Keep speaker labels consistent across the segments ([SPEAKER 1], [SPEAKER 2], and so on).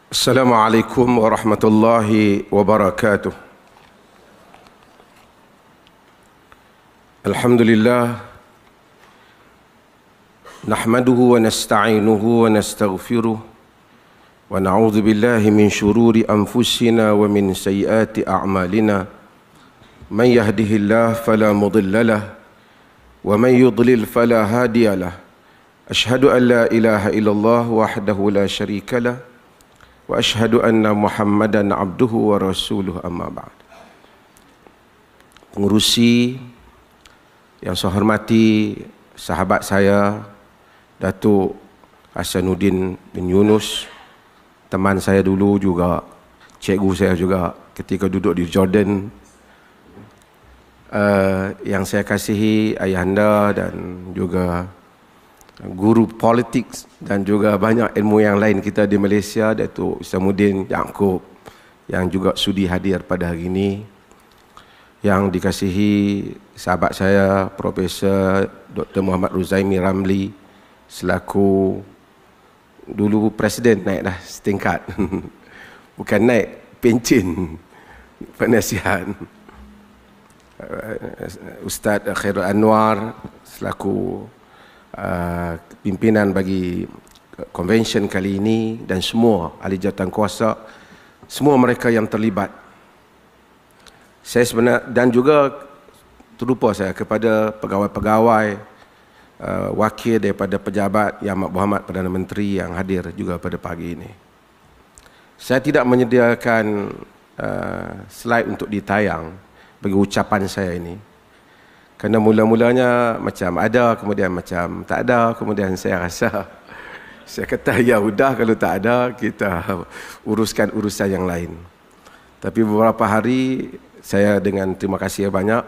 [SPEAKER 1] Assalamualaikum warahmatullahi wabarakatuh. Alhamdulillah, nahmaduhu wa nasta'inuhu wa nastaghfiruh wa na'udzu billahi min shururi anfusina wa min sayyiati a'malina. Man yahdihillahu fala mudilla lahu wa man yudlil fala hadiya lahu. Ashhadu an la ilaha illallah wahdahu la syarika lahu wa ashhadu anna Muhammadan abduhu wa rasuluhu, amma ba'd. Pengurusi yang saya hormati, sahabat saya Datuk Hasanuddin bin Yunus, teman saya dulu juga, cikgu saya juga ketika duduk di Jordan, yang saya kasihi ayahanda dan juga guru politik dan juga banyak ilmu yang lain kita di Malaysia, Datuk Isamuddin Yaakob yang juga sudi hadir pada hari ini, yang dikasihi sahabat saya Profesor Dr. Muhammad Ruzaimi Ramli selaku dulu presiden, naik dah setingkat bukan naik, pencen penasihat. Ustaz Khairul Anwar selaku pimpinan bagi convention kali ini, dan semua ahli jawatan kuasa, semua mereka yang terlibat. Saya sebenarnya, dan juga terlupa saya kepada pegawai-pegawai, wakil daripada pejabat Yang Amat Berhormat Perdana Menteri yang hadir juga pada pagi ini. Saya tidak menyediakan slide untuk ditayang bagi ucapan saya ini, kerana mula-mulanya macam ada, kemudian macam tak ada, kemudian saya rasa saya kata ya sudah, kalau tak ada kita uruskan urusan yang lain. Tapi beberapa hari saya dengan terima kasih banyak,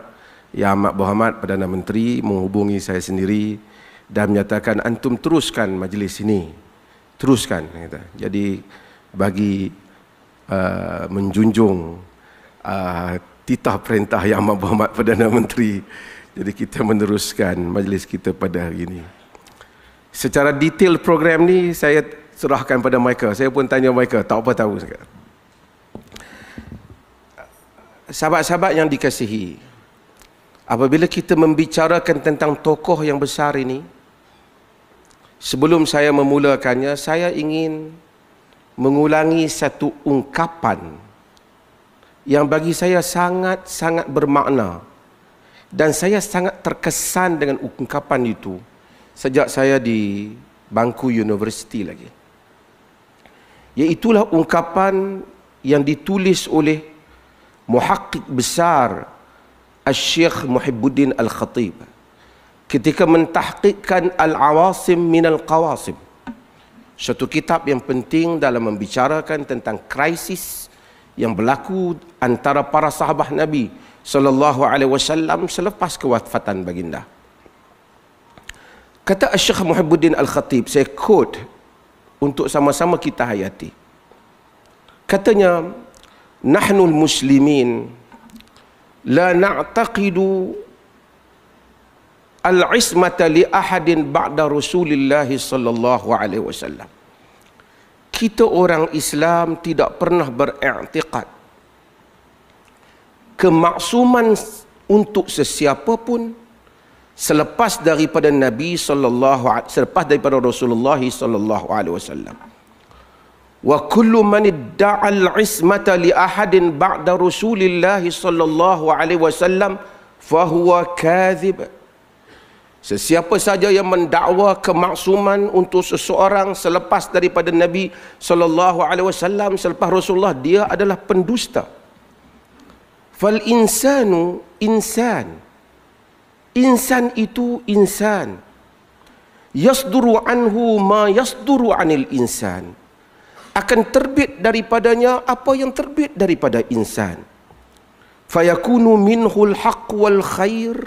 [SPEAKER 1] Yang Amat Berhormat Perdana Menteri menghubungi saya sendiri dan menyatakan antum teruskan majlis ini, teruskan. Jadi bagi menjunjung titah perintah Yang Amat Berhormat Perdana Menteri, jadi kita meneruskan majlis kita pada hari ini. Secara detail program ni saya serahkan pada mereka. Saya pun tanya mereka, tak apa tahu sekarang. Sahabat-sahabat yang dikasihi, apabila kita membicarakan tentang tokoh yang besar ini, sebelum saya memulakannya, saya ingin mengulangi satu ungkapan yang bagi saya sangat-sangat bermakna, dan saya sangat terkesan dengan ungkapan itu sejak saya di bangku universiti lagi. Iaitulah ungkapan yang ditulis oleh muhakkik besar Al-Syekh Muhibbuddin Al-Khatib ketika mentahqiqkan Al-Awasim min Al-Qawasim, satu kitab yang penting dalam membicarakan tentang krisis yang berlaku antara para sahabat Nabi sallallahu alaihi wasallam selepas kewafatan baginda. Kata Syekh Muhibbuddin Al-Khatib, saya quote untuk sama-sama kita hayati. Katanya, "Nahnul muslimin la na'taqidu al-ismata li ahadin ba'da Rasulillah sallallahu alaihi wasallam." Kita orang Islam tidak pernah beriktikad kemaksuman untuk sesiapa pun selepas daripada Nabi selepas daripada Rasulullah sallallahu alaihi wasallam. Wa kullu man idda'a al-ismata li ahadin ba'da Rasulillah sallallahu alaihi wasallam fa huwa kadhib. Sesiapa saja yang mendakwa kemaksuman untuk seseorang selepas daripada Nabi sallallahu alaihi wasallam, selepas Rasulullah, dia adalah pendusta. Fal insanu insan. Insan itu insan. Yasduru anhu ma yasduru anil insan. Akan terbit daripadanya apa yang terbit daripada insan. Fayakunu minhul haqq wal khair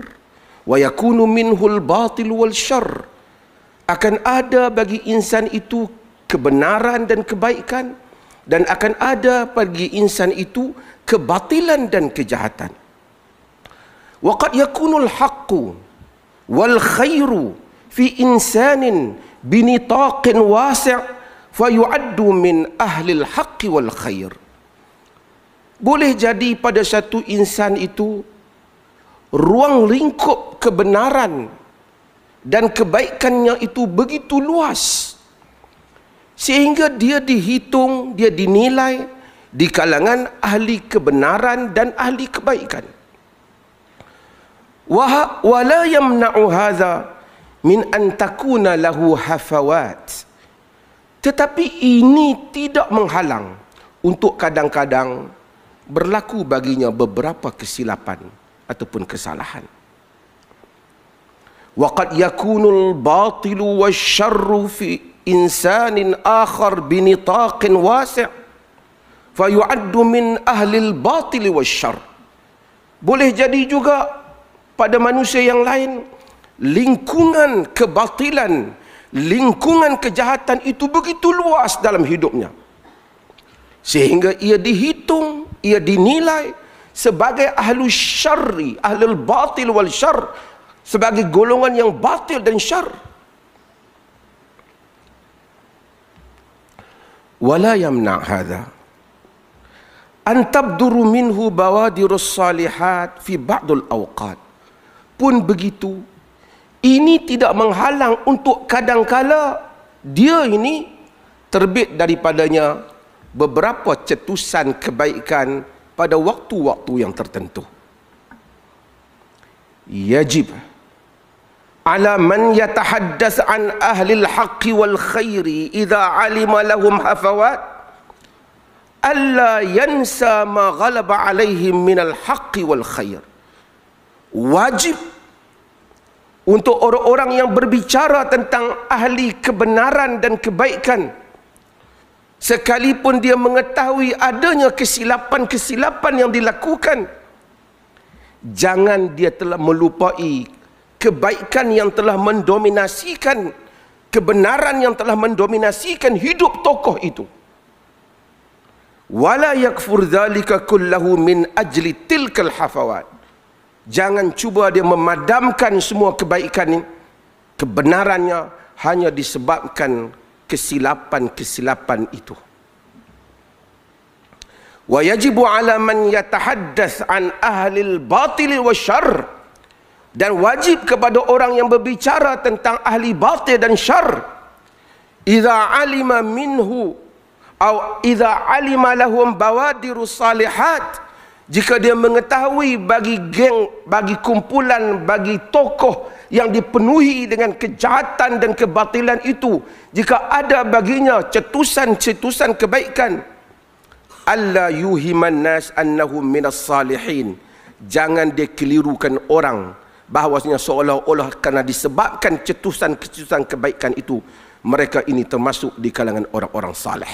[SPEAKER 1] wa yakunu minhul batil wal syarr. Akan ada bagi insan itu kebenaran dan kebaikan, dan akan ada bagi insan itu kebatilan dan kejahatan. Wa qad yakunul haqqu wal khairu fi insanin binitaqin wasi' fayu'addu min ahlil haqqi wal khair. Boleh jadi pada satu insan itu ruang lingkup kebenaran dan kebaikannya itu begitu luas sehingga dia dihitung, dia dinilai di kalangan ahli kebenaran dan ahli kebaikan. Wa la yamna'u hadha min an takuna lahu hafawat. Tetapi ini tidak menghalang untuk kadang-kadang berlaku baginya beberapa kesilapan ataupun kesalahan. Wa qad yakunul batilu wasyarru fi insanin akhar binitaqin wasi' fayu'addu min ahlil batili wasyarr. Boleh jadi juga pada manusia yang lain lingkungan kebatilan, lingkungan kejahatan itu begitu luas dalam hidupnya sehingga ia dihitung, ia dinilai sebagai ahlul syarri, ahlul batil wal syarr, sebagai golongan yang batil dan syarr. Wala yamna' hadha an tabduru minhu bawadirus salihat fi ba'dul awqat. Pun begitu, ini tidak menghalang untuk kadangkala dia ini terbit daripadanya beberapa cetusan kebaikan pada waktu-waktu yang tertentu. Yajib ala man yatahaddas an ahli al-haqqi wal khairi idza alima lahum hafawat alla yansa ma ghalaba alaihim min al-haqqi wal khair. Wajib untuk orang-orang yang berbicara tentang ahli kebenaran dan kebaikan, sekalipun dia mengetahui adanya kesilapan-kesilapan yang dilakukan, jangan dia telah melupai kebaikan yang telah mendominasikan, kebenaran yang telah mendominasikan hidup tokoh itu. Wala yakfur dzalika kullahu min ajli tilkal hafawat. Jangan cuba dia memadamkan semua kebaikan ini, kebenarannya hanya disebabkan kesilapan-kesilapan itu. Wa yajibu ala man yatahaddath an ahlil batili wasyarr. Dan wajib kepada orang yang berbicara tentang ahli batil dan syarr, idza alima minhu atau idza alima lahum bawadirus salihat, jika dia mengetahui bagi geng, bagi kumpulan, bagi tokoh yang dipenuhi dengan kejahatan dan kebatilan itu, jika ada baginya cetusan-cetusan kebaikan, alla yuhiman nas annahum minas salihin. Jangan dia kelirukan orang bahawasanya seolah-olah kerana disebabkan cetusan-cetusan kebaikan itu, mereka ini termasuk di kalangan orang-orang saleh.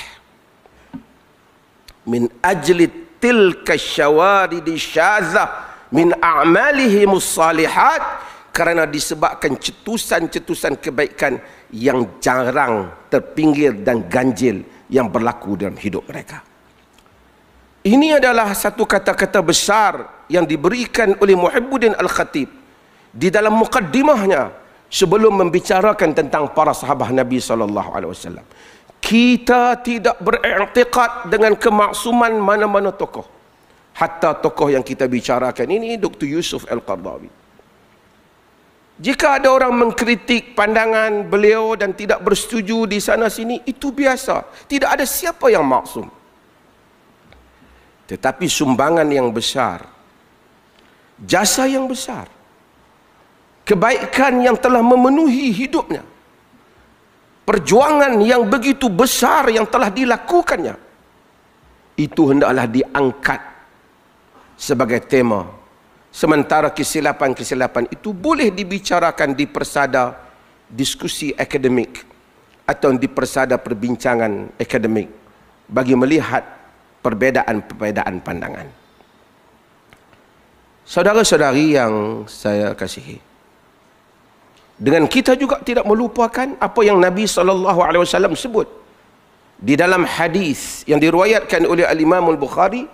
[SPEAKER 1] Min ajli tilka syawaridi syazah min a'malihimus salihat, kerana disebabkan cetusan-cetusan kebaikan yang jarang, terpinggir dan ganjil yang berlaku dalam hidup mereka. Ini adalah satu kata-kata besar yang diberikan oleh Muhibbuddin Al-Khatib di dalam mukaddimahnya sebelum membicarakan tentang para sahabat Nabi SAW. Kita tidak beriktikad dengan kemaksuman mana-mana tokoh. Hatta tokoh yang kita bicarakan ini, Dr. Yusuf Al-Qaradawi. Jika ada orang mengkritik pandangan beliau dan tidak bersetuju di sana sini, itu biasa. Tidak ada siapa yang maksum. Tetapi sumbangan yang besar, jasa yang besar, kebaikan yang telah memenuhi hidupnya, perjuangan yang begitu besar yang telah dilakukannya, itu hendaklah diangkat sebagai tema. Sementara kesilapan-kesilapan itu boleh dibicarakan di persada diskusi akademik atau di persada perbincangan akademik bagi melihat perbedaan-perbedaan pandangan. Saudara-saudari yang saya kasihi, dengan kita juga tidak melupakan apa yang Nabi SAW sebut di dalam hadis yang diriwayatkan oleh Al-Imam Al-Bukhari,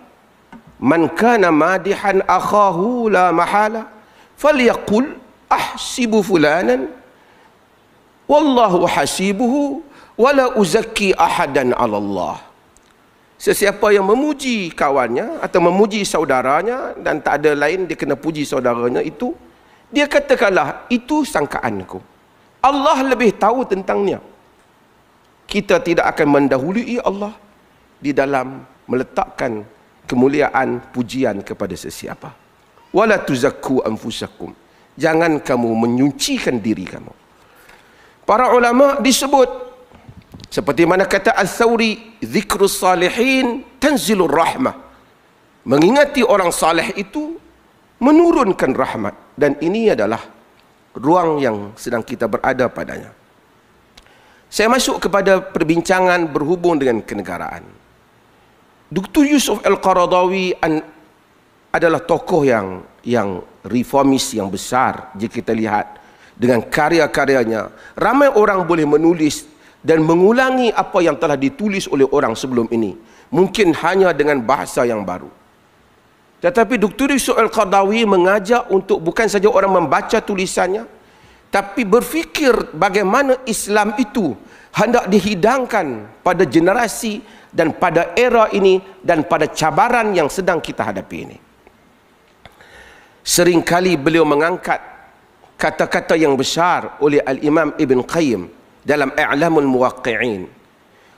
[SPEAKER 1] man kana madihan akhahu la mahala falyaqul ahsibu fulanan wallahu hasibuhu wala uzakki ahadan 'ala Allah. Sesiapa yang memuji kawannya atau memuji saudaranya dan tak ada lain dia kena puji saudaranya itu, dia katakanlah itu sangkaanku. Allah lebih tahu tentangnya. Kita tidak akan mendahului Allah di dalam meletakkan kemuliaan pujian kepada sesiapa. Wala tuzakku anfusakum. Jangan kamu menyucikan diri kamu. Para ulama disebut seperti mana kata Al-Thawri, zikrus salihin tanzilur rahmah. Mengingati orang saleh itu menurunkan rahmat, dan ini adalah ruang yang sedang kita berada padanya. Saya masuk kepada perbincangan berhubung dengan kenegaraan. Dr. Yusuf Al-Qaradawi adalah tokoh yang reformis yang besar. Jika kita lihat dengan karya-karyanya, ramai orang boleh menulis dan mengulangi apa yang telah ditulis oleh orang sebelum ini, mungkin hanya dengan bahasa yang baru. Tetapi Dr. Yusuf Al-Qaradawi mengajak untuk bukan saja orang membaca tulisannya, tapi berfikir bagaimana Islam itu hendak dihidangkan pada generasi dan pada era ini dan pada cabaran yang sedang kita hadapi ini. Seringkali beliau mengangkat kata-kata yang besar oleh Al-Imam Ibn Qayyim dalam I'lamul Muwaqqi'in.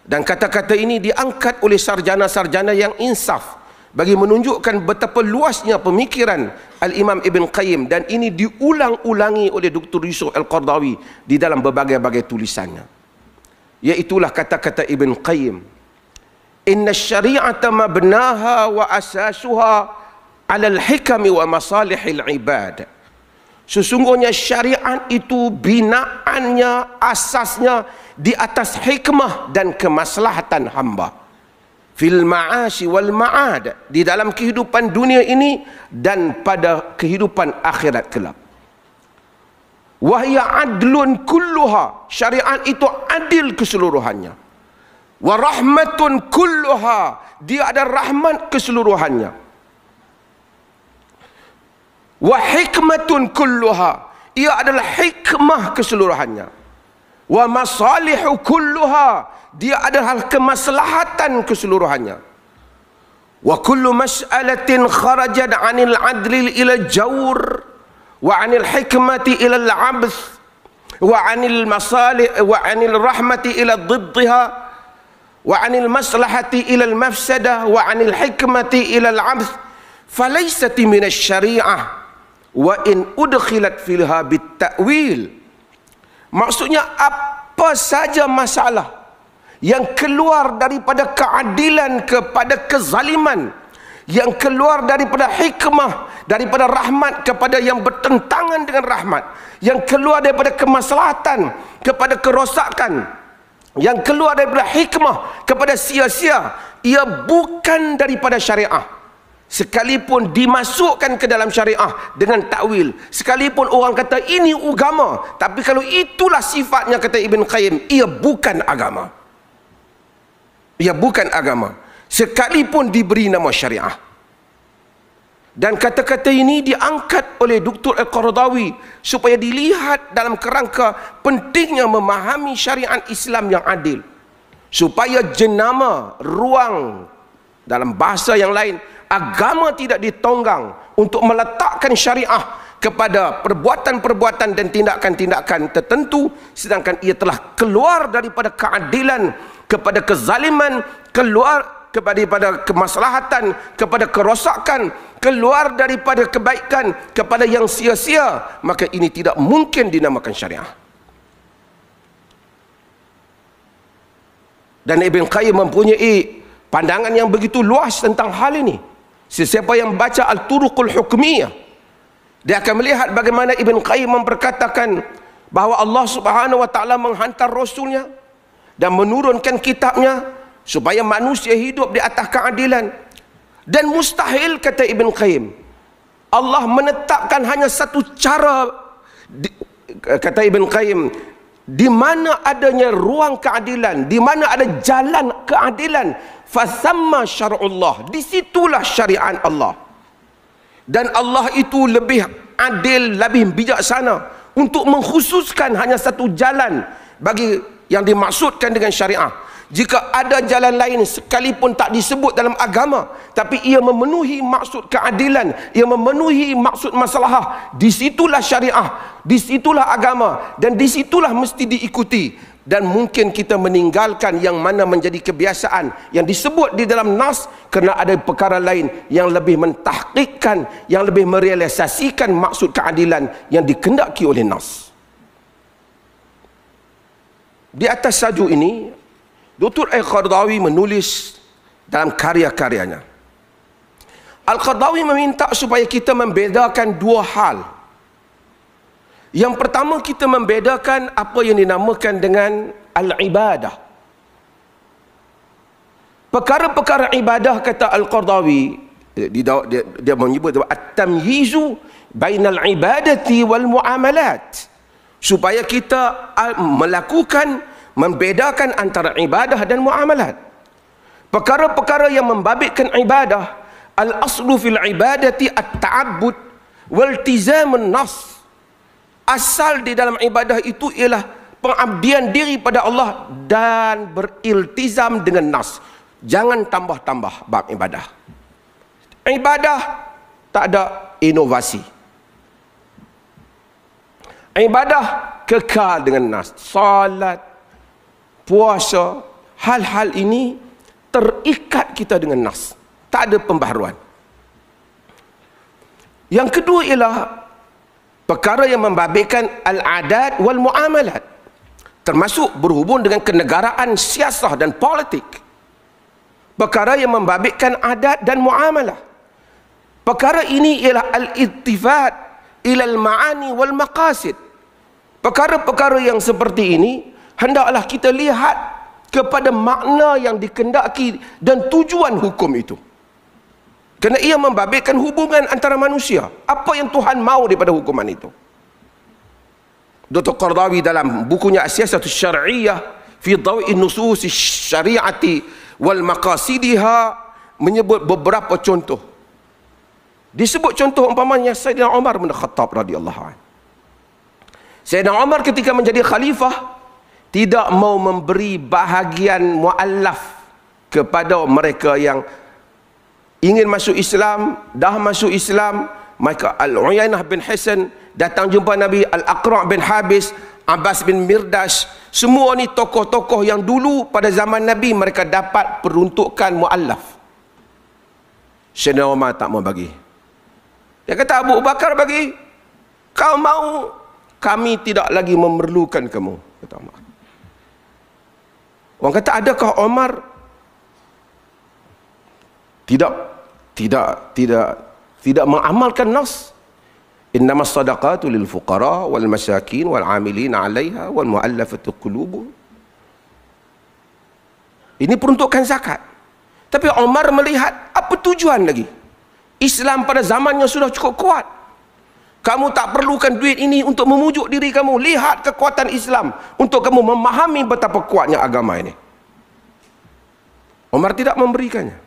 [SPEAKER 1] Dan kata-kata ini diangkat oleh sarjana-sarjana yang insaf bagi menunjukkan betapa luasnya pemikiran Al-Imam Ibn Qayyim, dan ini diulang-ulangi oleh Dr. Yusuf Al-Qaradawi di dalam berbagai-bagai tulisannya. Iaitulah kata-kata Ibn Qayyim, inna syari'ata mabnaha wa asasuha ala al-hikami wa masalihil ibad. Sesungguhnya syariat itu binaannya, asasnya di atas hikmah dan kemaslahatan hamba. Fil ma'ashi wal ma'ad, di dalam kehidupan dunia ini dan pada kehidupan akhirat kelak. Wahya adlun kulluha, syariat itu adil keseluruhannya. Wa rahmatun kulluha, dia ada rahmat keseluruhannya. Wa hikmatun kulluha, ia adalah hikmah keseluruhannya. Wa masalihu kulluha, dia adalah kemaslahatan keseluruhannya. Wa kullu mas'alatin kharajat 'anil 'adli ila jawr wa 'anil hikmati ila al-'abth wa 'anil masalih wa 'anil rahmati ila ضدها wa 'anil maslahati ila al-mafsadah wa 'anil hikmati ila al-'abth falaysat min asy-syari'ah wa in udkhilat filha bit-ta'wil. Maksudnya apa saja masalah yang keluar daripada keadilan kepada kezaliman, yang keluar daripada hikmah, daripada rahmat kepada yang bertentangan dengan rahmat, yang keluar daripada kemaslahatan kepada kerosakan, yang keluar daripada hikmah kepada sia-sia, ia bukan daripada syariah. Sekalipun dimasukkan ke dalam syariah dengan takwil, sekalipun orang kata ini agama, tapi kalau itulah sifatnya, kata Ibn Qayyim, ia bukan agama. Ia bukan agama, sekalipun diberi nama syariah. Dan kata-kata ini diangkat oleh Dr. Al-Qaradawi supaya dilihat dalam kerangka pentingnya memahami syariat Islam yang adil, supaya jenama ruang, dalam bahasa yang lain, agama tidak ditonggang untuk meletakkan syariah kepada perbuatan-perbuatan dan tindakan-tindakan tertentu, sedangkan ia telah keluar daripada keadilan kepada kezaliman, keluar kepada kemaslahatan kepada kerosakan, keluar daripada kebaikan kepada yang sia-sia, maka ini tidak mungkin dinamakan syariah. Dan Ibn Qayyim mempunyai pandangan yang begitu luas tentang hal ini. Sesiapa yang baca Al-Turuqul Hukmiyah, dia akan melihat bagaimana Ibn Qayyim memperkatakan bahawa Allah Subhanahu wa taala menghantar rasulnya dan menurunkan kitabnya supaya manusia hidup di atas keadilan. Dan mustahil, kata Ibn Qayyim, Allah menetapkan hanya satu cara, kata Ibn Qayyim, di mana adanya ruang keadilan, di mana ada jalan keadilan, fasamma syar'ullah, disitulah syariat Allah. Dan Allah itu lebih adil, lebih bijaksana untuk mengkhususkan hanya satu jalan bagi yang dimaksudkan dengan syariah. Jika ada jalan lain sekalipun tak disebut dalam agama, tapi ia memenuhi maksud keadilan, ia memenuhi maksud maslahah, disitulah syariah, disitulah agama, dan disitulah mesti diikuti. Dan mungkin kita meninggalkan yang mana menjadi kebiasaan yang disebut di dalam nas kerana ada perkara lain yang lebih mentahqiqkan, yang lebih merealisasikan maksud keadilan yang dikehendaki oleh nas. Di atas saju ini, Dr. Al-Qaradawi menulis dalam karya-karyanya. Al-Qaradawi meminta supaya kita membedakan dua hal. Yang pertama, kita membedakan apa yang dinamakan dengan al-ibadah. Perkara-perkara ibadah, kata Al-Qaradawi, dia menyebut at-tamyizu bainal ibadati wal muamalat. Supaya kita melakukan, membedakan antara ibadah dan muamalat. Perkara-perkara yang membabitkan ibadah, al-aslu fil ibadati at-ta'abbud waltizamun nas. Asal di dalam ibadah itu ialah pengabdian diri pada Allah dan beriltizam dengan nas. Jangan tambah-tambah bab ibadah. Ibadah tak ada inovasi. Ibadah kekal dengan nas. Salat, puasa, hal-hal ini terikat kita dengan nas. Tak ada pembaharuan. Yang kedua ialah perkara yang membabitkan al-adat wal muamalat, termasuk berhubung dengan kenegaraan, siasah dan politik. Perkara yang membabitkan adat dan muamalah. Perkara ini ialah al-ittifat ilal ma'ani wal maqasid. Perkara-perkara yang seperti ini hendaklah kita lihat kepada makna yang dikehendaki dan tujuan hukum itu. Kerana ia membabitkan hubungan antara manusia. Apa yang Tuhan mahu daripada hukuman itu. Dr. Qaradawi dalam bukunya As-Siyasatus Syar'iyyah fi Dhawi Nusus Syari'ati wal Maqasidiha menyebut beberapa contoh. Disebut contoh umpamanya Sayyidina Umar bin Khattab radhiyallahu anhu. Sayyidina Umar ketika menjadi khalifah tidak mau memberi bahagian mu'allaf kepada mereka yang ingin masuk Islam, dah masuk Islam. Maka Al-Uyainah bin Hisan datang jumpa Nabi, Al-Aqra' bin Habis, Abbas bin Mirdash. Semua ni tokoh-tokoh yang dulu pada zaman Nabi mereka dapat peruntukan mu'allaf. Sayyidina Umar tak mau bagi. Dia kata, Abu Bakar bagi. Kau mau, kami tidak lagi memerlukan kamu, kata Umar. Orang kata, adakah Umar tidak mengamalkan nas? Innamas sadaqatu lil fuqara wal masakin wal amilin 'alaiha wal mu'allafati qulubuhum. Ini peruntukan zakat. Tapi Umar melihat apa tujuan lagi? Islam pada zamannya sudah cukup kuat. Kamu tak perlukan duit ini untuk memujuk diri kamu. Lihat kekuatan Islam untuk kamu memahami betapa kuatnya agama ini. Umar tidak memberikannya.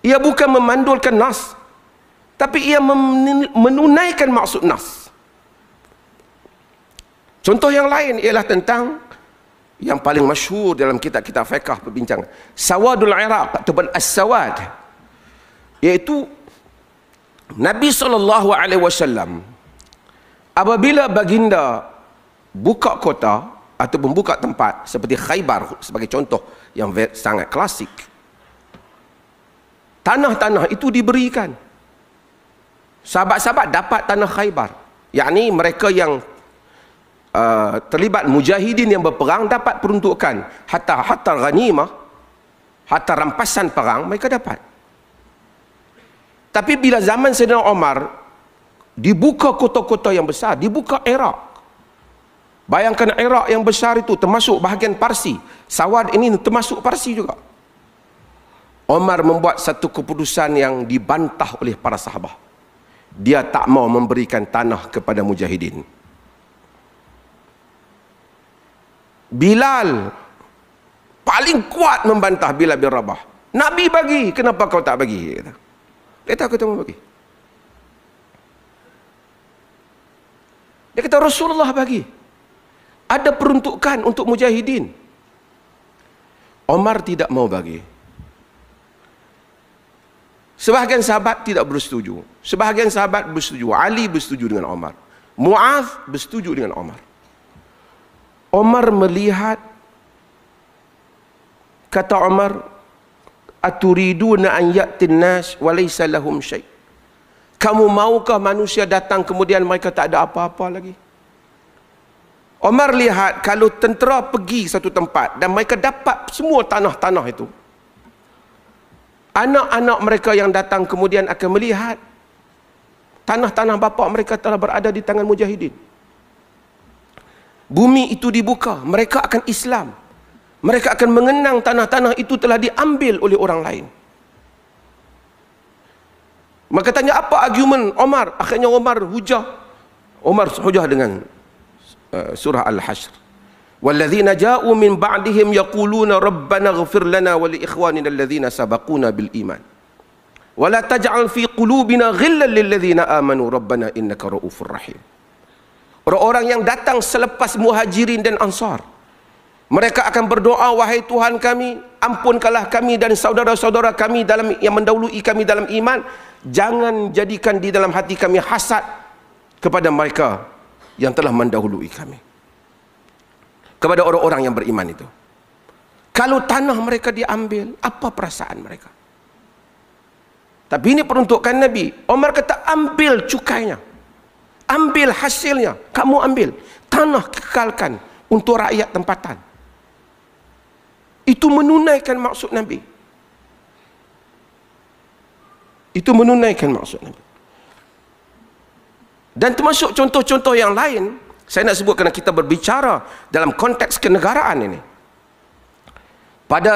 [SPEAKER 1] Ia bukan memandulkan nas, tapi ia menunaikan maksud nas. Contoh yang lain ialah tentang yang paling masyhur dalam kitab-kitab fiqh perbincangan, Sawadul Iraq ataupun As-Sawad, iaitu Nabi SAW apabila baginda buka kota ataupun buka tempat seperti Khaybar sebagai contoh yang sangat klasik, tanah-tanah itu diberikan. Sahabat-sahabat dapat tanah Khaybar, yakni mereka yang terlibat mujahidin yang berperang dapat peruntukan, hatta ghanimah, hatta rampasan perang mereka dapat. Tapi bila zaman Sayyidina Umar dibuka kota-kota yang besar, dibuka Iraq. Bayangkan Iraq yang besar itu termasuk bahagian Parsi. Sawad ini termasuk Parsi juga. Umar membuat satu keputusan yang dibantah oleh para sahabat. Dia tak mau memberikan tanah kepada mujahidin. Bilal paling kuat membantah Bilal bin Rabah. Nabi bagi, kenapa kau tak bagi? Dia tak kata mau bagi. Dia kata Rasulullah bagi. Ada peruntukan untuk mujahidin. Omar tidak mau bagi. Sebahagian sahabat tidak bersetuju. Sebahagian sahabat bersetuju. Ali bersetuju dengan Omar. Muaz bersetuju dengan Omar. Omar melihat, kata Omar, aturiduna an ya'tin nas wa laysa lahum syai'. Kamu maukah manusia datang kemudian mereka tak ada apa-apa lagi? Omar lihat kalau tentera pergi satu tempat dan mereka dapat semua tanah-tanah itu, anak-anak mereka yang datang kemudian akan melihat tanah-tanah bapa mereka telah berada di tangan mujahidin. Bumi itu dibuka, mereka akan Islam. Mereka akan mengenang tanah-tanah itu telah diambil oleh orang lain. Maka tanya apa argumen Omar? Akhirnya Omar hujah dengan surah Al-Hashr. Walladzina ja'u min ba'dihim yaquluna rabbana ighfir lana wa li ikhwanina alladhina sabaquna bil iman. Wa la taj'al fi qulubina ghillan lil ladzina amanu rabbana innaka ra'ufur rahim. Orang-orang yang datang selepas Muhajirin dan Ansar, mereka akan berdoa, wahai Tuhan kami, ampunkanlah kami dan saudara-saudara kami yang mendahului kami dalam iman. Jangan jadikan di dalam hati kami hasad kepada mereka yang telah mendahului kami. Kepada orang-orang yang beriman itu. Kalau tanah mereka diambil, apa perasaan mereka? Tapi ini peruntukan Nabi. Omar kata, ambil cukainya. Ambil hasilnya. Kamu ambil. Tanah kekalkan untuk rakyat tempatan. Itu menunaikan maksud Nabi. Itu menunaikan maksud Nabi. Dan termasuk contoh-contoh yang lain, saya nak sebut kerana kita berbicara dalam konteks kenegaraan ini. Pada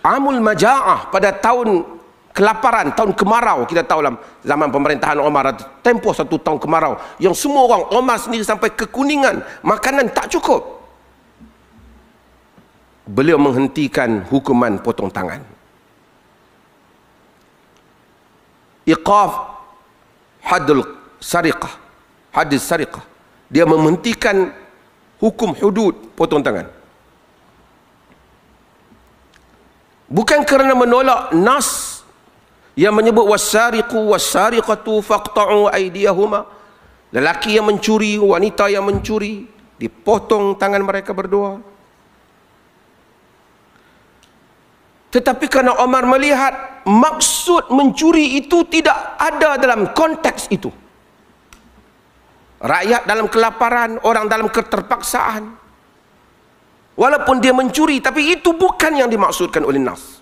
[SPEAKER 1] Amul Maja'ah, pada tahun kelaparan, tahun kemarau, kita tahu dalam zaman pemerintahan Omar, tempoh satu tahun kemarau, yang semua orang, Omar sendiri sampai kekuningan, makanan tak cukup. Beliau menghentikan hukuman potong tangan. Iqaf hadul sariqah, hadis sariqah. Dia menghentikan hukum hudud potong tangan. Bukan kerana menolak nas yang menyebut wasariqu wasariqatu faqta'u aydiyahuma. Lelaki yang mencuri, wanita yang mencuri, dipotong tangan mereka berdua. Tetapi kerana Omar melihat maksud mencuri itu tidak ada dalam konteks itu. Rakyat dalam kelaparan, orang dalam keterpaksaan. Walaupun dia mencuri, tapi itu bukan yang dimaksudkan oleh nas.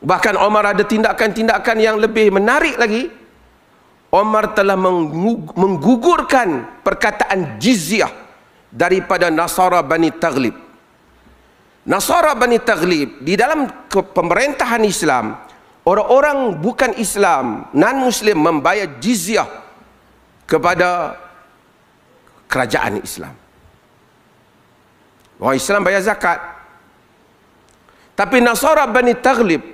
[SPEAKER 1] Bahkan Omar ada tindakan-tindakan yang lebih menarik lagi. Omar telah menggugurkan perkataan jizyah daripada Nasara Bani Taghlib. Nasara Bani Taghlib, di dalam pemerintahan Islam, orang-orang bukan Islam, non-Muslim membayar jizyah kepada kerajaan Islam. Orang Islam bayar zakat. Tapi Nasara Bani Taghlib,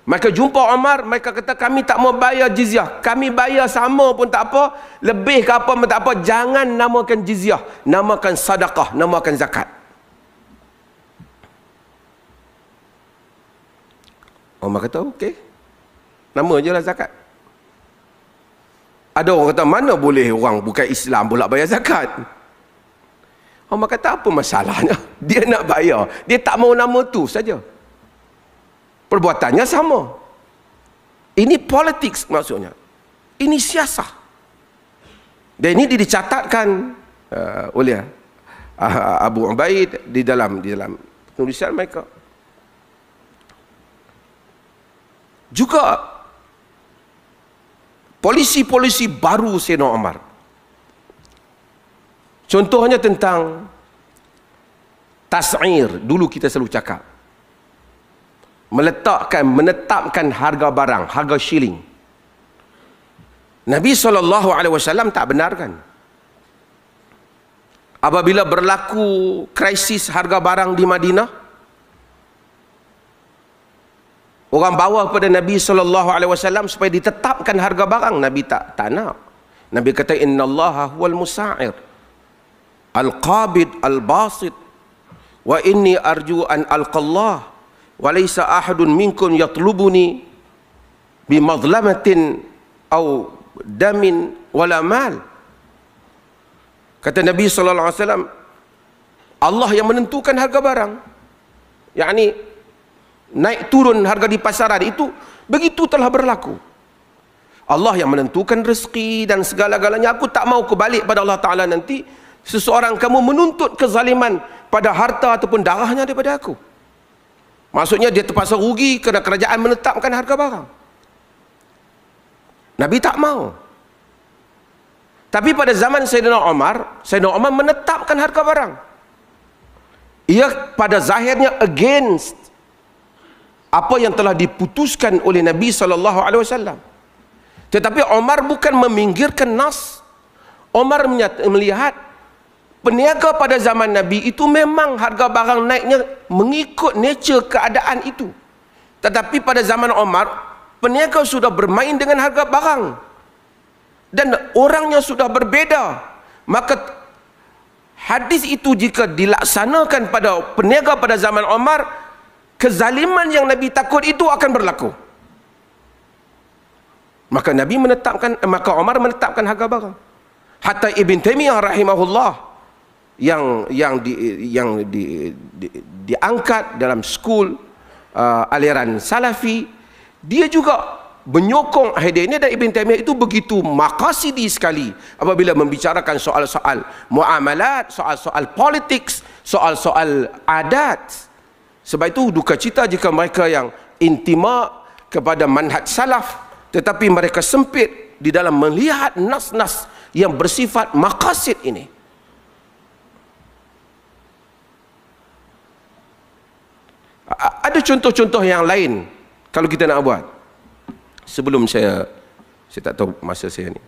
[SPEAKER 1] mereka jumpa Omar, mereka kata kami tak mau bayar jizyah. Kami bayar sama pun tak apa, lebih ke apa pun tak apa, jangan namakan jizyah, namakan sedekah, namakan zakat. Omar kata okey, nama je lah zakat. Ada orang kata mana boleh orang bukan Islam pula bayar zakat. Omar kata apa masalahnya? Dia nak bayar, dia tak mau nama tu saja. Perbuatannya sama. Ini politik maksudnya. Ini siasah. Dan ini dicatatkan oleh Abu Ubaid di dalam penulisan mereka. Juga polisi-polisi baru Sayyidina Umar. Contohnya tentang tas'ir. Dulu kita selalu cakap, menetapkan harga barang, harga shilling. Nabi SAW tak benarkan. Apabila berlaku krisis harga barang di Madinah, orang bawa kepada Nabi SAW supaya ditetapkan harga barang. Nabi tak nak. Nabi kata innallaha huwal musa'ir al-qabid al-basit wa inni arju an alqallah wa laysa ahadun minkum yatlubuni bi madlamatin aw damin wala mal. Kata Nabi sallallahu alaihi wasallam, Allah yang menentukan harga barang. Yakni naik turun harga di pasaran itu begitu telah berlaku. Allah yang menentukan rezeki dan segala-galanya. Aku tak mau kebalik pada Allah Ta'ala nanti seseorang kamu menuntut kezaliman pada harta ataupun darahnya daripada aku. Maksudnya dia terpaksa rugi kerana kerajaan menetapkan harga barang. Nabi tak mau. Tapi pada zaman Sayyidina Umar menetapkan harga barang. Ia pada zahirnya against apa yang telah diputuskan oleh Nabi SAW. Tetapi Umar bukan meminggirkan nas. Umar melihat peniaga pada zaman Nabi itu memang harga barang naiknya mengikut nature keadaan itu. Tetapi pada zaman Umar, peniaga sudah bermain dengan harga barang. Dan orangnya sudah berbeza. Maka hadis itu jika dilaksanakan pada peniaga pada zaman Umar, kezaliman yang Nabi takut itu akan berlaku. Maka Umar menetapkan harga barang. Hatta Ibn Taimiyah rahimahullah yang diangkat dalam skul aliran Salafi, dia juga menyokong idea ini. Dan Ibn Taimiyah itu begitu maqasidi sekali apabila membicarakan soal-soal muamalat, soal-soal politik, soal-soal adat. Sebab itu duka cita jika mereka yang intima kepada manhaj salaf tetapi mereka sempit di dalam melihat nas-nas yang bersifat maqasid ini. Ada contoh-contoh yang lain kalau kita nak buat. Sebelum saya tak tahu masa saya ni.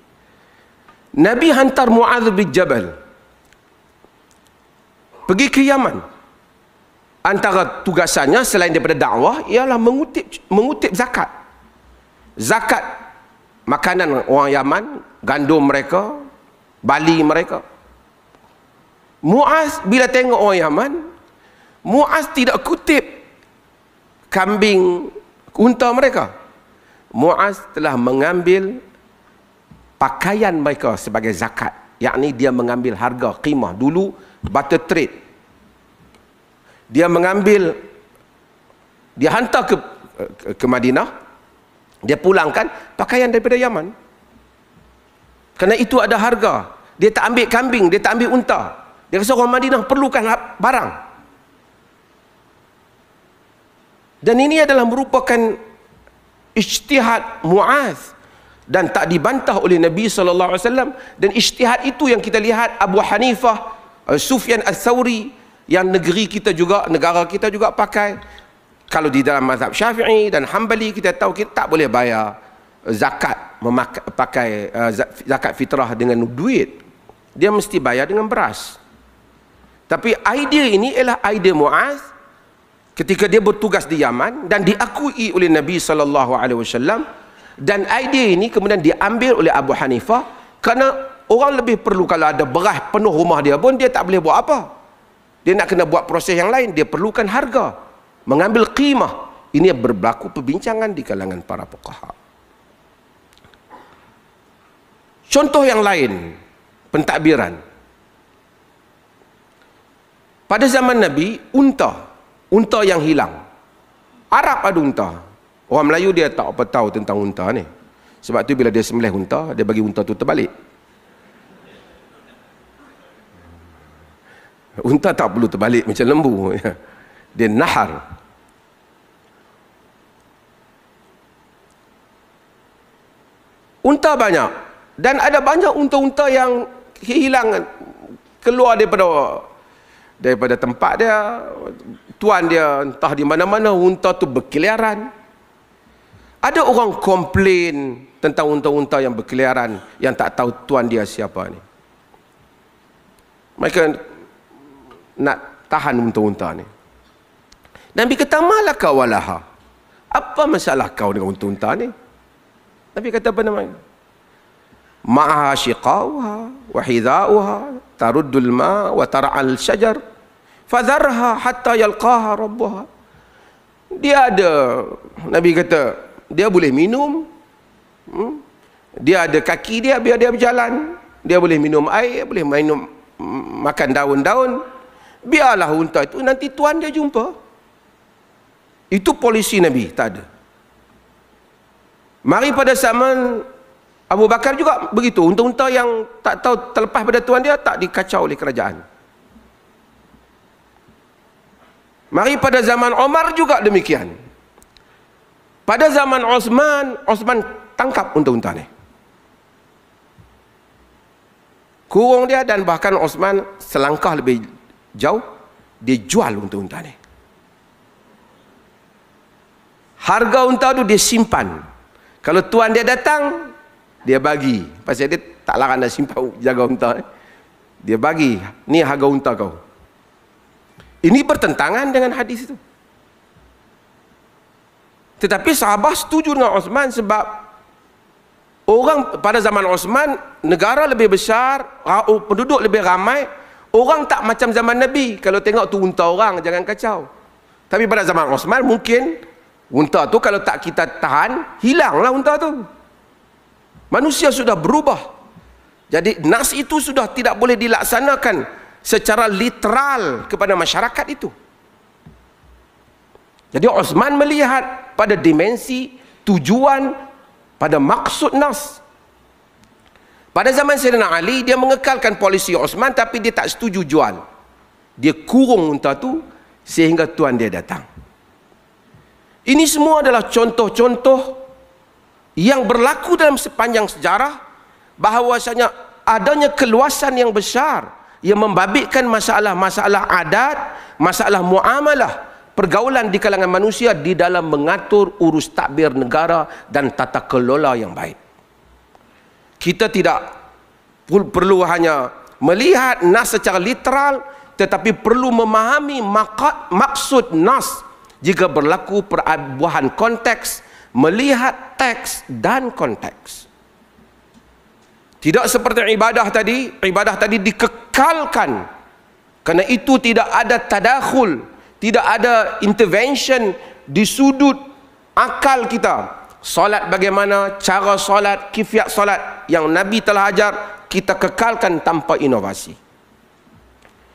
[SPEAKER 1] Nabi hantar Mu'adz bin Jabal pergi ke Yaman. Antara tugasannya selain daripada dakwah ialah mengutip zakat. Zakat makanan orang Yaman, gandum mereka, bali mereka. Mu'adz bila tengok orang Yaman, Mu'adz tidak kutip kambing unta mereka. Mu'adz telah mengambil pakaian mereka sebagai zakat. Yakni dia mengambil harga qimah. Dulu barter trade. Dia hantar ke Madinah. Dia pulangkan pakaian daripada Yaman. Kerana itu ada harga. Dia tak ambil kambing, dia tak ambil unta. Dia rasa orang Madinah perlukan barang. Dan ini adalah merupakan ijtihad Mu'adz dan tak dibantah oleh Nabi SAW. Dan ijtihad itu yang kita lihat Abu Hanifah, Sufyan Ats-Tsauri, yang negara kita juga pakai. Kalau di dalam mazhab Syafi'i dan Hambali, kita tahu kita tak boleh bayar zakat, pakai zakat fitrah dengan duit. Dia mesti bayar dengan beras. Tapi idea ini ialah idea Mu'adz ketika dia bertugas di Yaman dan diakui oleh Nabi SAW. Dan idea ini kemudian diambil oleh Abu Hanifah kerana orang lebih perlu. Kalau ada beras penuh rumah dia pun dia tak boleh buat apa. Dia nak kena buat proses yang lain. Dia perlukan harga, mengambil qimah. Ini berlaku perbincangan di kalangan para fuqaha. Contoh yang lain, pentadbiran. Pada zaman Nabi, unta yang hilang. Arab ada unta. Orang Melayu dia tak apa tahu tentang unta ni. Sebab tu bila dia sembelih unta, dia bagi unta tu terbalik. Unta tak perlu terbalik macam lembu. Dia nahar. Unta banyak. Dan ada banyak unta-unta yang hilang, keluar daripada tempat dia. Tuan dia entah di mana-mana, unta tu berkeliaran. Ada orang komplain tentang unta-unta yang berkeliaran, yang tak tahu tuan dia siapa ni. Mereka nak tahan unta-unta ni. Nabi kata, malaka walaha. Apa masalah kau dengan unta-unta ni? Nabi kata apa namanya? ma'aha shiqawha wa hidha'uha taruddul ma wa tar'al syajar fadharha hatta yalqaha rabbuha. Dia ada, Nabi kata, dia boleh minum, dia ada kaki dia, biar dia berjalan, dia boleh minum air, boleh minum, makan daun-daun, biarlah unta itu, nanti tuan dia jumpa. Itu polisi Nabi, tak ada. Mari pada zaman Abu Bakar juga begitu, unta-unta yang tak tahu terlepas pada tuan dia tak dikacau oleh kerajaan. Mari pada zaman Omar juga demikian. Pada zaman Osman tangkap unta-unta ni, kurung dia, dan bahkan Osman selangkah lebih jauh, dia jual unta-unta ni. Harga unta tu dia simpan. Kalau tuan dia datang, dia bagi. Pasal dia tak larang dah simpan jaga unta ni. Dia bagi, ni harga unta kau. Ini bertentangan dengan hadis itu. Tetapi sahabat setuju dengan Osman sebab orang pada zaman Osman, negara lebih besar, penduduk lebih ramai, orang tak macam zaman Nabi. Kalau tengok tu unta orang, jangan kacau. Tapi pada zaman Osman mungkin unta tu kalau tak kita tahan, hilanglah unta tu. Manusia sudah berubah. Jadi nas itu sudah tidak boleh dilaksanakan secara literal kepada masyarakat itu. Jadi Osman melihat pada dimensi, tujuan, pada maksud nas. Pada zaman Sayyidina Ali, dia mengekalkan polisi Osman, tapi dia tak setuju jual. Dia kurung unta tu sehingga tuan dia datang. Ini semua adalah contoh-contoh yang berlaku dalam sepanjang sejarah, bahawasanya adanya keluasan yang besar yang membabitkan masalah-masalah adat, masalah muamalah, pergaulan di kalangan manusia di dalam mengatur urus tadbir negara dan tata kelola yang baik. Kita tidak perlu hanya melihat nas secara literal, tetapi perlu memahami maksud nas jika berlaku perubahan konteks, melihat teks dan konteks. Tidak seperti ibadah tadi dikekalkan. Kerana itu tidak ada tadakhul, tidak ada intervention di sudut akal kita. Solat bagaimana, cara solat, kifiat solat yang Nabi telah ajar, kita kekalkan tanpa inovasi.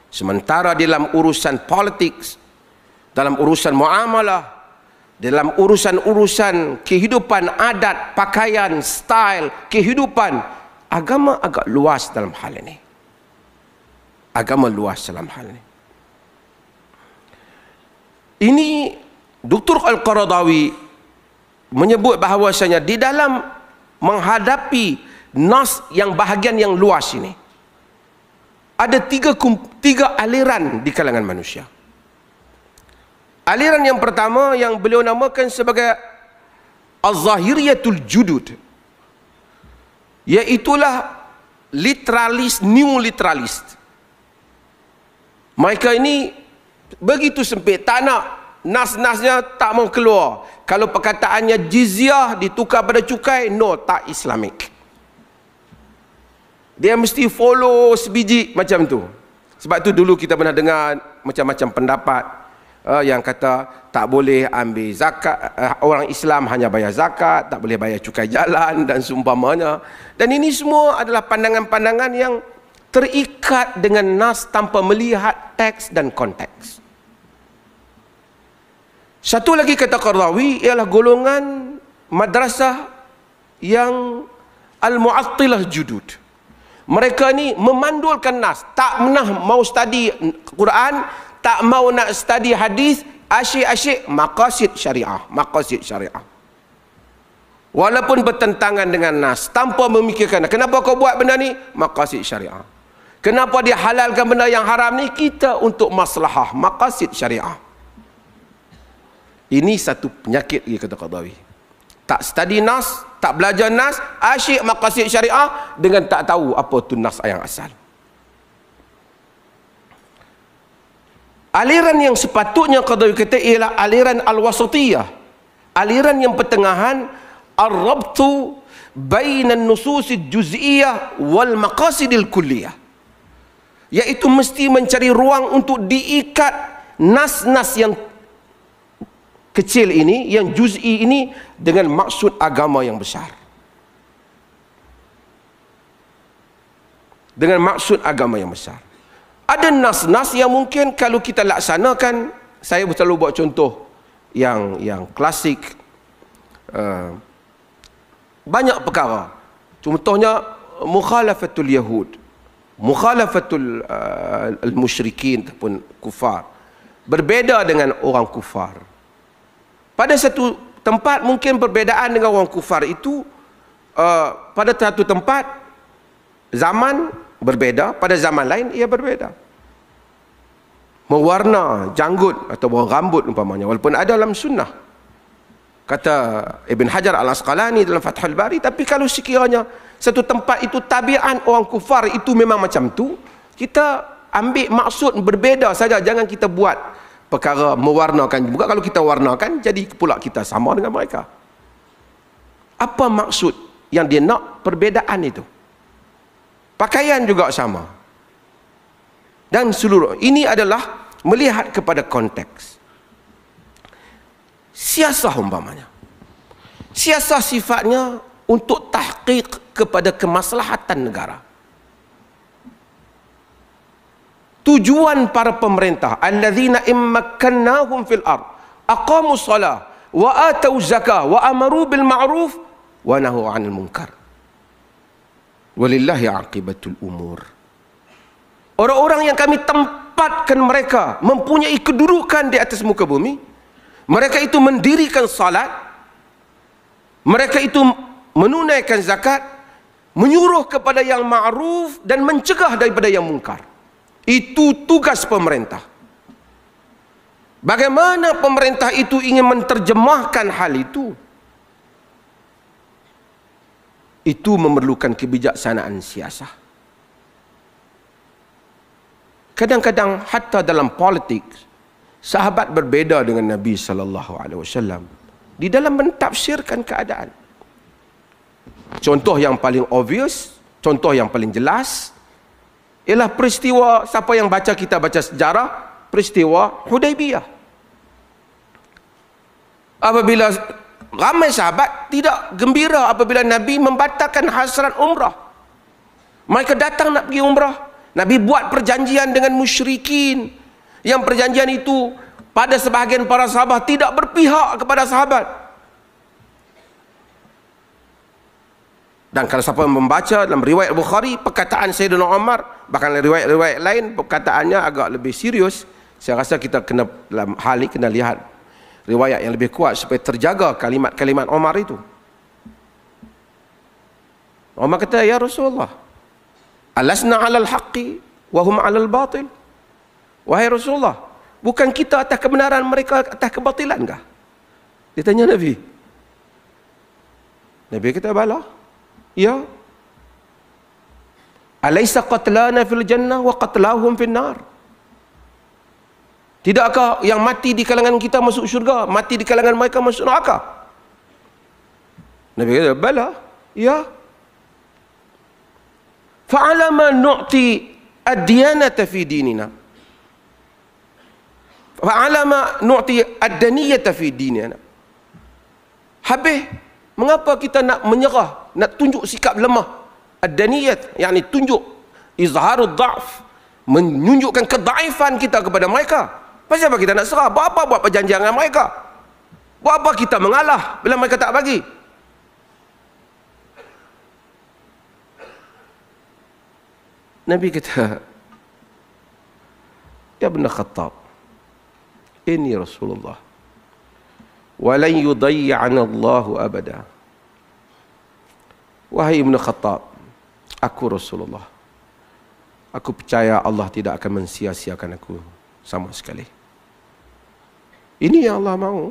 [SPEAKER 1] Sementara dalam urusan politik, dalam urusan muamalah, dalam urusan-urusan kehidupan adat, pakaian, style, kehidupan, agama agak luas dalam hal ini. Agama luas dalam hal ini. Ini Dr. Al-Qaradawi menyebut bahawasanya di dalam menghadapi nas yang bahagian yang luas ini, ada tiga aliran di kalangan manusia. Aliran yang pertama yang beliau namakan sebagai Az-Zahiriyatul Judud, iaitulah literalis, new literalist. Mereka ini begitu sempit, tak nak, nas-nasnya tak mau keluar. Kalau perkataannya jizyah ditukar pada cukai, no, tak Islamik. Dia mesti follow sebiji macam tu. Sebab tu dulu kita pernah dengar macam-macam pendapat yang kata tak boleh ambil zakat, orang Islam hanya bayar zakat, tak boleh bayar cukai jalan dan seumpamanya. Dan ini semua adalah pandangan-pandangan yang terikat dengan nas tanpa melihat teks dan konteks. Satu lagi kata Qaradawi ialah golongan madrasah yang al-mu'attilah judud. Mereka ni memandulkan nas, tak pernah mau study Quran, tak mau nak study hadis, asyik-asyik maqasid syariah, maqasid syariah. Walaupun bertentangan dengan nas, tanpa memikirkan kenapa kau buat benda ni, maqasid syariah. Kenapa dia halalkan benda yang haram ni, kita untuk maslahah, maqasid syariah. Ini satu penyakit dia kata Qaradawi. Tak study nas, tak belajar nas, asyik maqasid syariah dengan tak tahu apa tu nas yang asal. Aliran yang sepatutnya Qaradawi kata ialah aliran al-wasatiyah, aliran yang pertengahan, ar-rabtu bainan nususid juz'iyah wal maqasidil kulliyah, iaitu mesti mencari ruang untuk diikat nas-nas yang kecil ini, yang juz'i ini, dengan maksud agama yang besar. Dengan maksud agama yang besar. Ada nas-nas yang mungkin kalau kita laksanakan, saya selalu buat contoh yang klasik, banyak perkara. Contohnya mukhalafatul yahud, mukhalafatul al-musyrikin ataupun kufar. Berbeza dengan orang kufar. Pada satu tempat mungkin perbezaan dengan orang kufar itu pada satu tempat zaman berbeza, pada zaman lain ia berbeza. Mewarna janggut atau rambut umpamanya, walaupun ada dalam sunnah, kata Ibn Hajar Al-Asqalani dalam Fathul Bari. Tapi kalau sekiranya satu tempat itu tabiat orang kufar itu memang macam tu, kita ambil maksud berbeza saja, jangan kita buat perkara mewarnakan. Bukan kalau kita warnakan, jadi pula kita sama dengan mereka. Apa maksud yang dia nak perbezaan itu? Pakaian juga sama. Dan seluruh ini adalah melihat kepada konteks. Siasah umpamanya, siasah sifatnya untuk tahqiq kepada kemaslahatan negara. Tujuan para pemerintah, allazina immakkannahum fil ard aqamus shalah wa atau zakah wa amaru bil ma'ruf wa nahu 'anil munkar walillahi 'aqibatul umur. Orang-orang yang kami tempatkan mereka mempunyai kedudukan di atas muka bumi, mereka itu mendirikan salat, mereka itu menunaikan zakat, menyuruh kepada yang ma'ruf dan mencegah daripada yang mungkar. Itu tugas pemerintah. Bagaimana pemerintah itu ingin menterjemahkan hal itu? Itu memerlukan kebijaksanaan siasah. Kadang-kadang hatta dalam politik, sahabat berbeza dengan Nabi SAW di dalam mentafsirkan keadaan. Contoh yang paling obvious, contoh yang paling jelas ialah peristiwa, siapa yang kita baca sejarah, peristiwa Hudaibiyah. Apabila ramai sahabat tidak gembira apabila Nabi membatalkan hasrat umrah. Mereka datang nak pergi umrah. Nabi buat perjanjian dengan musyrikin. Yang perjanjian itu pada sebahagian para sahabat tidak berpihak kepada sahabat. Dan kalau siapa membaca dalam riwayat Bukhari, perkataan Sayyidina Umar, bahkan riwayat-riwayat lain perkataannya agak lebih serius. Saya rasa kita kena dalam hal ini kena lihat riwayat yang lebih kuat supaya terjaga kalimat-kalimat Umar itu. Umar kata, ya Rasulullah, alasna alal haqqi wa hum alal batil. Wahai Rasulullah, bukan kita atas kebenaran, mereka atas kebatilan kah? Dia tanya Nabi. Nabi kata, bala. Ya. Alaysa qatlana fil jannah wa qatlahum fil nar. Tidakkah yang mati di kalangan kita masuk syurga, mati di kalangan mereka masuk neraka? Nabi kata, bala. Ya. Fa'alama nu'ti ad-diyanata fi dinina. Fa'alama nu'ti ad-daniyata fi dinina. Habis, mengapa kita nak menyerah, nak tunjuk sikap lemah? Ad-daniyat, yakni tunjuk izharud dha'f, menunjukkan kedaifan kita kepada mereka. Pasal apa kita nak serah? Buat apa buat perjanjian dengan mereka? Buat apa kita mengalah bila mereka tak bagi? Nabi kata, ya Ibn Khattab, ini Rasulullah, walan yudayyi'ana Allahu abada. Wahai Ibn Khattab, aku Rasulullah, aku percaya Allah tidak akan mensia-siakan aku sama sekali. Ini yang Allah mahu.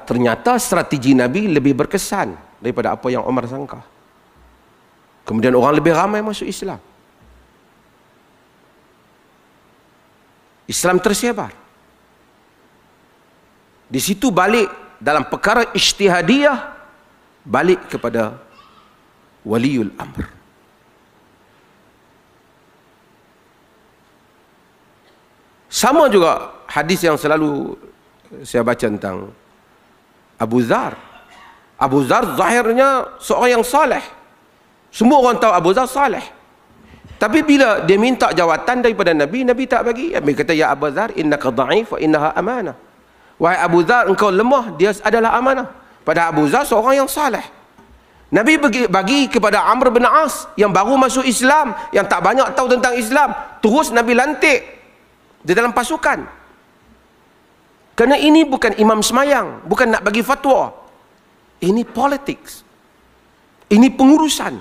[SPEAKER 1] Ternyata strategi Nabi lebih berkesan daripada apa yang Umar sangka. Kemudian orang lebih ramai masuk Islam. Islam tersebar. Di situ balik dalam perkara ijtihadiyah, balik kepada waliul amr. Sama juga hadis yang selalu saya baca tentang Abu Dzar. Abu Dzar zahirnya seorang yang saleh. Semua orang tahu Abu Dzar saleh. Tapi bila dia minta jawatan daripada Nabi, Nabi tak bagi. Nabi kata, ya Abu Dzar, innaka dha'if wa innaha amanah. Wahai Abu Dzar, engkau lemah, dia adalah amanah. Padahal Abu Dzar seorang yang saleh. Nabi bagi kepada Amr bin As yang baru masuk Islam, yang tak banyak tahu tentang Islam. Terus Nabi lantik di dalam pasukan. Kerana ini bukan imam semayang, bukan nak bagi fatwa. Ini politics. Ini pengurusan.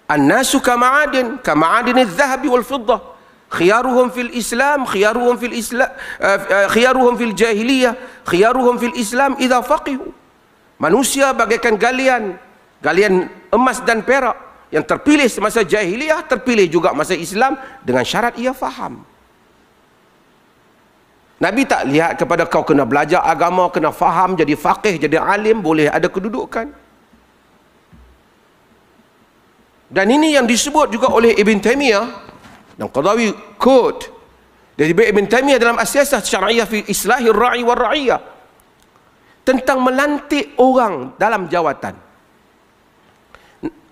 [SPEAKER 1] An-nasu kama'adin az-zahabi wal-fiddah. Khiyaruhum fil Islam, khiyaruhum fil jahiliyah, khiyaruhum fil Islam idza faqihu. Manusia bagaikan galian emas dan perak, yang terpilih semasa jahiliyah, terpilih juga masa Islam dengan syarat ia faham. Nabi tak lihat kepada kau kena belajar agama, kena faham, jadi faqih, jadi alim, boleh ada kedudukan. Dan ini yang disebut juga oleh Ibn Taymiyah, dan Qadhawi quote dari Ibn Taymiyah dalam As-Siyasah Syar'iyyah fi Islahir Ra'i wal Ra'iyah, tentang melantik orang dalam jawatan.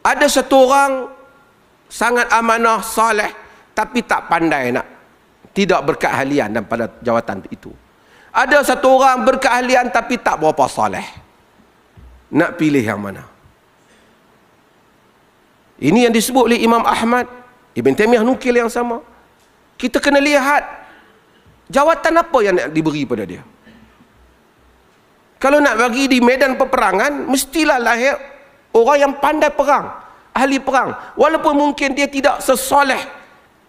[SPEAKER 1] Ada satu orang sangat amanah, saleh, tapi tak pandai tidak berkeahlian dan pada jawatan itu. Ada satu orang berkeahlian tapi tak berapa saleh. Nak pilih yang mana? Ini yang disebut oleh Imam Ahmad. Ibn Taymiyah nukil yang sama. Kita kena lihat jawatan apa yang nak diberi pada dia. Kalau nak bagi di medan peperangan, mestilah lahir orang yang pandai perang, ahli perang, walaupun mungkin dia tidak sesoleh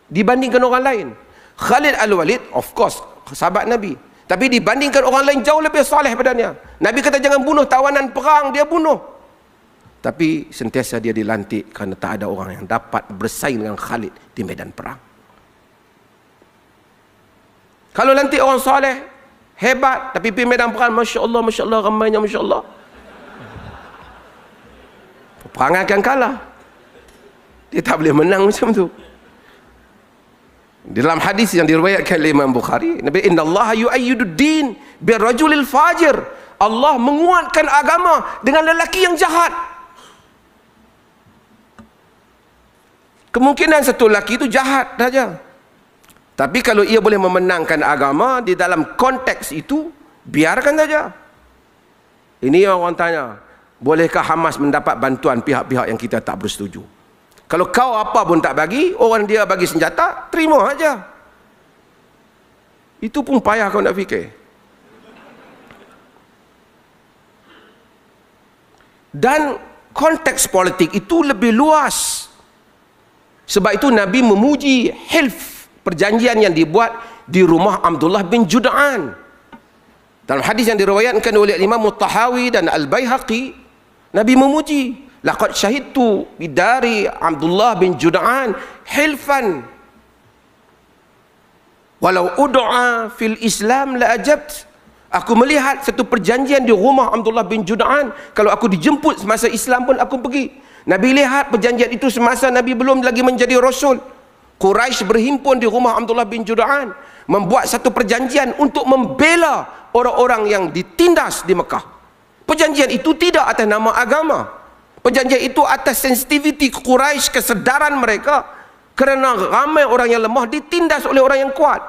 [SPEAKER 1] dibandingkan orang lain. Khalid Al-Walid, of course, sahabat Nabi, tapi dibandingkan orang lain jauh lebih soleh padanya. Nabi kata jangan bunuh tawanan perang, dia bunuh. Tapi sentiasa dia dilantik kerana tak ada orang yang dapat bersaing dengan Khalid di medan perang. Kalau lantik orang soleh, hebat, tapi pergi medan perang, Masya Allah, ramainya Masya Allah, perang akan kalah. Dia tak boleh menang macam tu. Di dalam hadis yang diriwayatkan oleh Imam Bukhari, Nabi, innallaha yu'ayyidu din birrajulil fajir. Allah menguatkan agama dengan lelaki yang jahat. Kemungkinan satu lelaki itu jahat saja, tapi kalau ia boleh memenangkan agama di dalam konteks itu, biarkan saja. Ini orang tanya, bolehkah Hamas mendapat bantuan pihak-pihak yang kita tak bersetuju? Kalau kau apa pun tak bagi, orang dia bagi senjata, terima saja. Itu pun payah kau nak fikir. Dan konteks politik itu lebih luas. Sebab itu Nabi memuji hilf, perjanjian yang dibuat di rumah Abdullah bin Jud'an. Dalam hadis yang diriwayatkan oleh Imam Tahawi dan Al-Baihaqi, Nabi memuji, laqad syahidtu bidari Abdullah bin Jud'an hilfan walau ud'a fil Islam la ajabt. Aku melihat satu perjanjian di rumah Abdullah bin Jud'an, kalau aku dijemput semasa Islam pun aku pergi. Nabi lihat perjanjian itu semasa Nabi belum lagi menjadi Rasul. Quraisy berhimpun di rumah Abdullah bin Jud'an, membuat satu perjanjian untuk membela orang-orang yang ditindas di Mekah. Perjanjian itu tidak atas nama agama. Perjanjian itu atas sensitiviti Quraisy, kesedaran mereka kerana ramai orang yang lemah ditindas oleh orang yang kuat.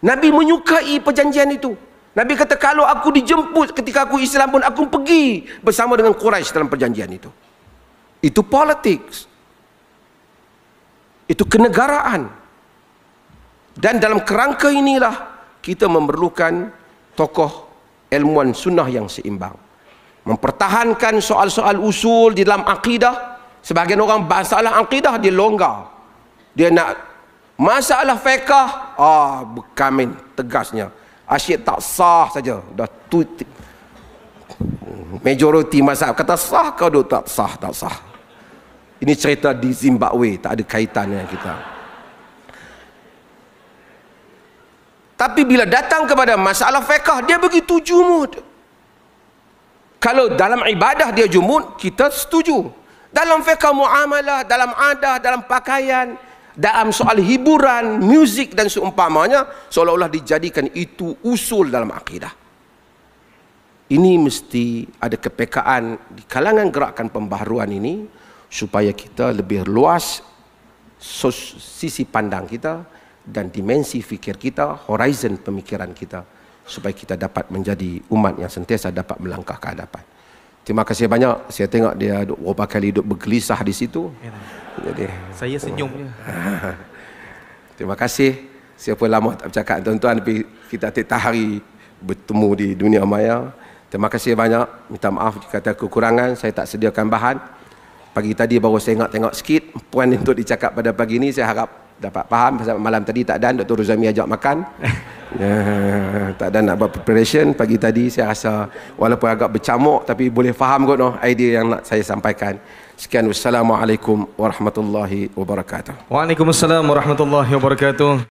[SPEAKER 1] Nabi menyukai perjanjian itu. Nabi kata, kalau aku dijemput ketika aku Islam pun aku pergi bersama dengan Quraisy dalam perjanjian itu. Itu politics. Itu kenegaraan. Dan dalam kerangka inilah kita memerlukan tokoh ilmuwan sunnah yang seimbang. Mempertahankan soal-soal usul di dalam akidah. Sebagian orang masalah akidah dia longgar. Dia nak masalah fiqh, berkamin tegasnya. Asyik tak sah saja. Dah tu majoriti mazhab kata sah, kau dah tak sah, tak sah. Ini cerita di Zimbabwe, tak ada kaitan dengan kita. Tapi bila datang kepada masalah fiqh, dia begitu jumud. Kalau dalam ibadah dia jumud, kita setuju. Dalam fiqh muamalah, dalam adah, dalam pakaian, dalam soal hiburan, muzik dan seumpamanya, seolah-olah dijadikan itu usul dalam akidah. Ini mesti ada kepekaan di kalangan gerakan pembaharuan ini, supaya kita lebih luas sisi pandang kita dan dimensi fikir kita, horizon pemikiran kita, supaya kita dapat menjadi umat yang sentiasa dapat melangkah ke hadapan. Terima kasih banyak. Saya tengok dia beberapa kali duduk bergelisah di situ. Jadi
[SPEAKER 2] saya senyumnya.
[SPEAKER 1] Terima kasih. Saya pun lama tak bercakap tuan-tuan, tapi kita tiap hari bertemu di dunia maya. Terima kasih banyak. Minta maaf jika ada kekurangan. Saya tak sediakan bahan. Pagi tadi baru saya tengok sikit poin untuk dicakap pada pagi ini. Saya harap dapat faham. Pasal malam tadi tak ada Dr. Ruzami ajak makan. Tak ada nak buat preparation. Pagi tadi saya rasa walaupun agak bercamuk, tapi boleh faham kot idea yang nak saya sampaikan. Sekian, wassalamualaikum warahmatullahi wabarakatuh.
[SPEAKER 2] Waalaikumsalam warahmatullahi wabarakatuh.